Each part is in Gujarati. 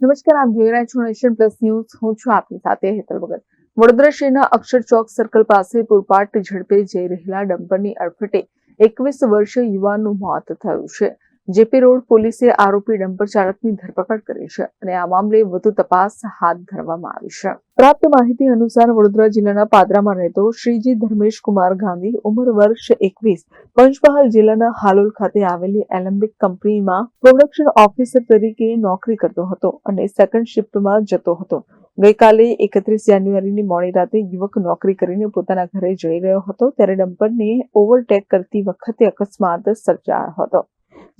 નમસ્કાર, આપ જોઈ રહ્યા છો નેશન પ્લસ ન્યૂઝ. હું છું આપની સાથે હેતલ ભગત. વડોદરા શહેરના અક્ષર ચોક સર્કલ પાસે પૂરપાટ ઝડપે જઈ રહેલા ડમ્પરની અડફેટે 21 વર્ષીય યુવાનનું મોત થયું છે. જેપી રોડ પોલીસે આરોપી ડમ્પર ચાલકની ધરપકડ કરી છે અને આ મામલે વધુ તપાસ હાથ ધરવામાં આવી છે. પ્રાપ્ત માહિતી અનુસાર વડોદરા જિલ્લાના પાદરામાં રહેતો શ્રીજી ધર્મેશ કુમાર ગાંધી, ઉંમર વર્ષ 21, પંચમહાલ જિલ્લાના હાલોલ ખાતે આવેલી એલેમ્બિક કંપનીમાં પ્રોડક્શન ઓફિસર તરીકે નોકરી કરતો હતો અને સેકન્ડ શિફ્ટમાં જતો હતો. ગઈકાલે 31 જાન્યુઆરીની મોડી રાતે યુવક નોકરી કરીને પોતાના ઘરે જઈ રહ્યો હતો ત્યારે ડમ્પરને ઓવરટેક કરતી વખતે અકસ્માત સર્જાયો હતો,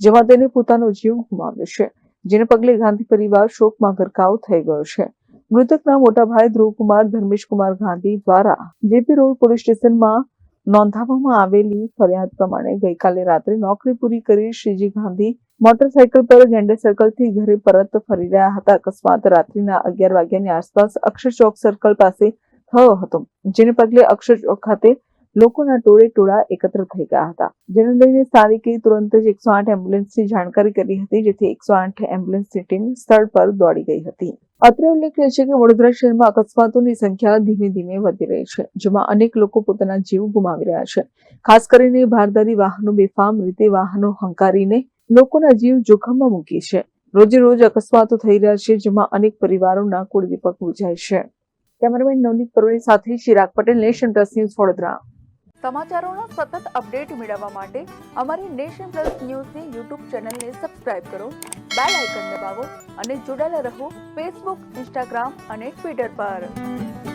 જેમાં તેને પોતાનો જીવ ગુમાવ્યો છે. જેને પગલે ગાંધી પરિવાર શોકમાં ગરકાવ થઈ ગયો છે. મૃતકના મોટા ભાઈ ધ્રુવકુમાર ધર્મેશકુમાર ગાંધી દ્વારા જેપી રોડ પોલીસ સ્ટેશનમાં નોંધાવવામાં આવેલી ફરિયાદ પ્રમાણે ગઈકાલે રાત્રે નોકરી પૂરી કરી શ્રીજી ગાંધી મોટરસાયકલ પર ગેંડે સર્કલથી ઘરે પરત ફરી રહ્યા હતા. અકસ્માત રાત્રિના 11 વાગ્યાની આસપાસ અક્ષર ચોક સર્કલ પાસે થયો હતો, જેને પગલે અક્ષર ચોક ખાતે લોકોના ટોળે એકત્ર થઈ ગયા હતા. જેને લઈને સ્થાનિકે તુરંત જ 108 એમ્બ્યુલન્સની જાણકારી કરી હતી, જેથી 108 એમ્બ્યુલન્સની ટીમ સ્થળ પર દોડી ગઈ હતી. અત્રે ઉલ્લેખનીય છે કે વડોદરા શહેરમાં અકસ્માતોની સંખ્યા ધીમે ધીમે વધી રહી છે, જેમાં અનેક લોકો પોતાના જીવ ગુમાવી રહ્યા છે. ખાસ કરીને ભારદારી વાહનો બેફામ રીતે વાહનો હંકારીને લોકોના જીવ જોખમમાં મૂકી છે. રોજે રોજ અકસ્માતો થઈ રહ્યા છે, જેમાં અનેક પરિવારોના કુળદીપક બુઝાય છે. કેમેરામેન નવનીત પરોળી સાથે Chirag Patel, nation plus news, Vadodara. સમાચારોનો સતત અપડેટ મેળવવા માટે અમારી નેશન પ્લસ ન્યૂઝની યુટ્યુબ ચેનલને સબસ્ક્રાઇબ કરો, બેલ આઇકન દબાવો અને જોડાયેલા રહો ફેસબુક, ઇન્સ્ટાગ્રામ અને ટ્વિટર પર.